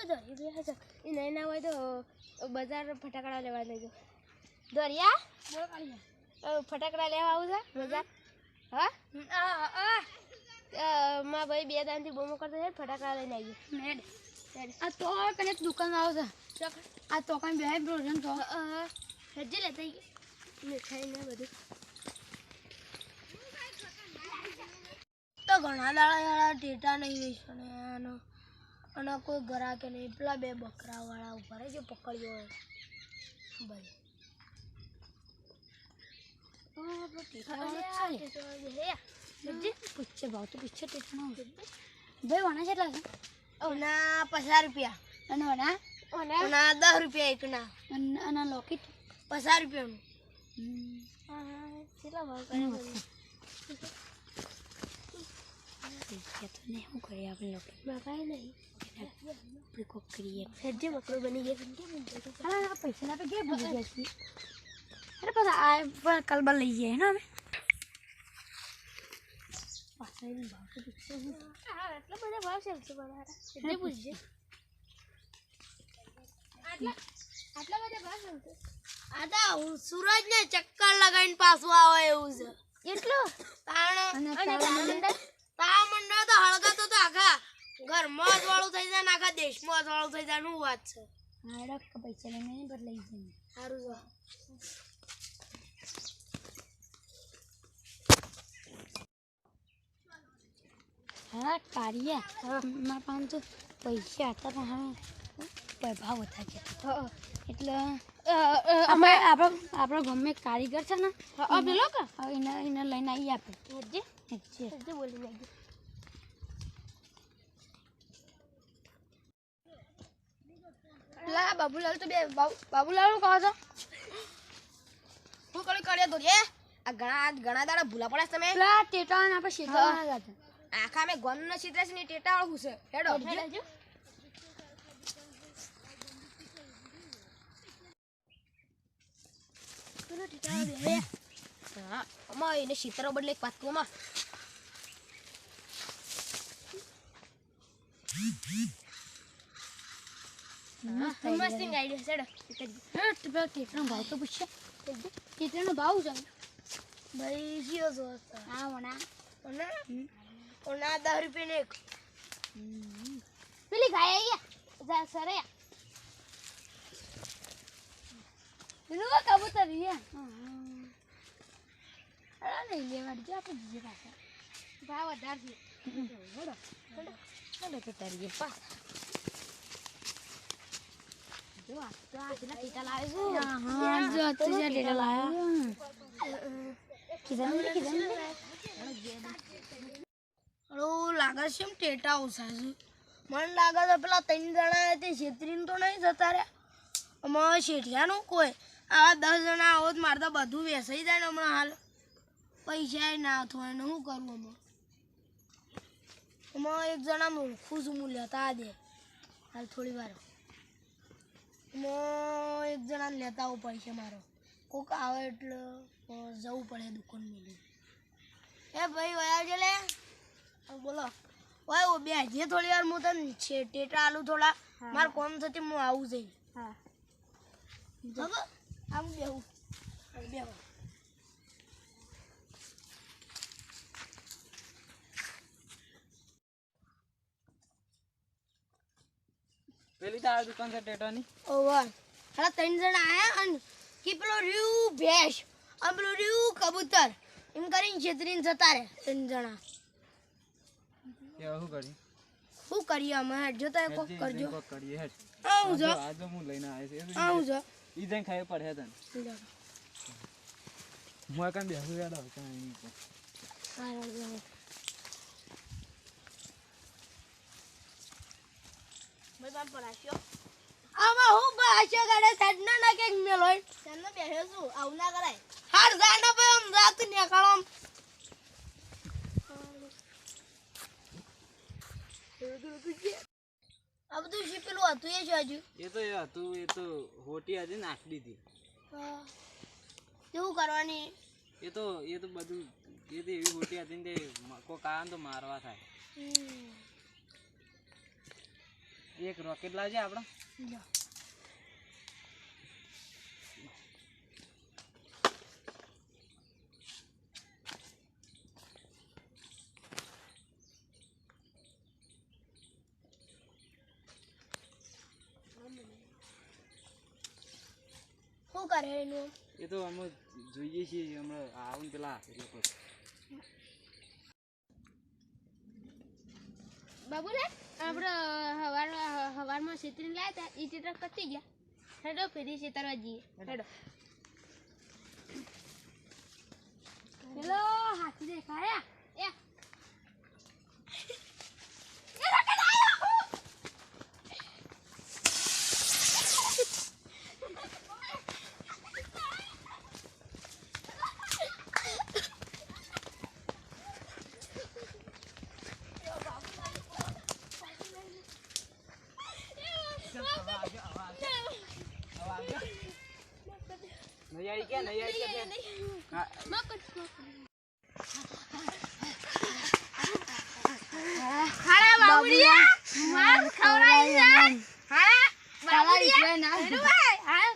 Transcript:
દોરી બે હશે એ નહીં ના હોય તો બજાર ફટાકડા લેવા લેજો દોરિયા બોલો કાઢી ફટાકડા લેવા આવું છે બજાર હા માં ભાઈ બે દાનથી બોમો કરતો છે ફટાકડા લઈને આવીએ આ તો કને દુકાન આવશે આ તો કઈ બે બ્રોજન તો હજી લેતા મીઠાઈ ને બધું તો ઘણા દાડા ટેટા નહીં વેચવાને આનો અને કોઈ ઘરા કે નહીં પેલા બે બકરા વાળા ઉભા રહે જો પકડ્યો હોય પૂછે ભાવ તો પૂછે ટેટા ભાઈ વણા કેટલા છે ઓના 50 રૂપિયા અને ઓના 10 રૂપિયા એકના અને લોકેટ 50 રૂપિયાનું કેટલા ભાવ કરે તો ને હું કરી આપણે લોકેટ બાપા નહીં આપણે કોક કરીએ સજ્જે બકરો બની ગયા હા પૈસા ના પે કે ભૂલી ગયા છે અરે પાછા આ પર કલબા લઈ જાય ને અમે પાછા એનો ભાવ તો પૂછશે હા એટલા બધા ભાવ છે બરાબર એટલે પૂછજે આટલા બધા ભાવ છે આદા સૂરજ ને ચક્કર લગાવીને પાછું આવે એવું છે એટલો તારા મંડળ તો હળગાતો તો આખા ઘરમાં જ વાળું થઈ જાય ને આખા દેશમાં જ વાળું થઈ જાય નું વાત છે હા પૈસા લઈને પર લઈ જાય સારું જો હા કાઢીએ મારા પાસે તો પૈસા હતા પણ હવે ભાવ હતા છે એટલે આપણો ગમે કારીગર છે ને પેલો કે એને લઈને આવી આપણે બોલી નાખી પેલા બાબુલાલ તો બે બાબુલાલ કહો છો શું કરી કર્યો તો રે આ ઘણા દાડા ભૂલા પડે તમે પેલા ટેટા આપણે શીખવા આખા મેં ગન ને સીધા છે ને ટેટા વાળું છે હેડો અમા એને શીતરો બદલે એક વાત કહું ભાવ તો પૂછશે ટેટાનો ભાવ છે ભાઈ જીઓ જો હા ઓના 10 રૂપિયા ને એક પેલી ગાય આયા સરે એનું કબૂતર રિયા હા નહીં લેવા દે આપણે બીજે પાછા ભાવ વધાર છે હેડો તો તારી પા જો આ તો આ કેટલા ટેટા લાવે છે હા જો તો જે ટેટા લાવ્યા કીધું હલો લાગે છે એમ ટેટા ઓછા છે મને લાગે છે પેલા 3 જણા તે છેતરીને તો નહીં જતા રહ્યા અમારે શેઠિયાનું કોઈ આ 10 જણા આવો જ મારે તો બધું વેસાઈ જાય ને હમણાં હાલ પૈસા ના થાય ને શું કરવું અમારે એક જણા મૂર્ખું છું હું લેતા દે હાલ થોડી વાર એક જણા લેતા આવું પૈસા મારો કોક આવે એટલે જવું પડે દુકાન મેળવી એ ભાઈ વયા છે લે બોલો ઓય બે જે થોડી વાર હું તને ટેટા આલુ થોડા મારે કોમ થતી હું આવું જઈ હા બરાબર આમ બેહું બેહો પેલી તારા દુકાન છે ટેટાની ઓવર હાલા 3 જણા આયા અને કે પેલો રીવ ભેંસ અને પેલો રીવ કબૂતર એમ કરીને છેતરીને જતા રહે 3 જણા શું કરીએ અમે જોતા કોક કરજો આવું જો આજ હું લઈને આવ્યો છું આવું જો ઈ જઈને ખાઈ પડે તને હું કાં બેસું યાર હવે કાંઈ નહીં ભાઈ પડાશ્યો આમાં હું પડાશ્યો ગાડે સાડના ના કે મેલોય ચાલનો બેઠો છું આવું ના કરાય હાર જાના ભાઈ આમ રાત નીકળો આ બધું શીપેલું હતું એ જ હજુ એ તો હોટી આજે નાખી દીધી હા કેવું કરવાની એ તો બધું એ તો એવી હોટી હતી ને કોઈ કારણ તો મારવા થાય એક રોકેટ લાવજે આપણે. જો શું કરે એનું એ તો અમે જોઈએ છીએ હમણાં આવું ને પેલા એ લોકો. બાબુલે આપણે હવારમાં છેતરી લાયા હતા એ ચિત્ર કટી ગયા. હેડો ફેરી છેતરવા જઈએ. હેડો પેલો હાથી દેખાયા એ નહીં આવી ગયા, નહીં આવી ગયા. હા, હાડા બાબુડિયા માર ખવડાવી જાય. હાડા બાબુડિયા ના ભાઈ હા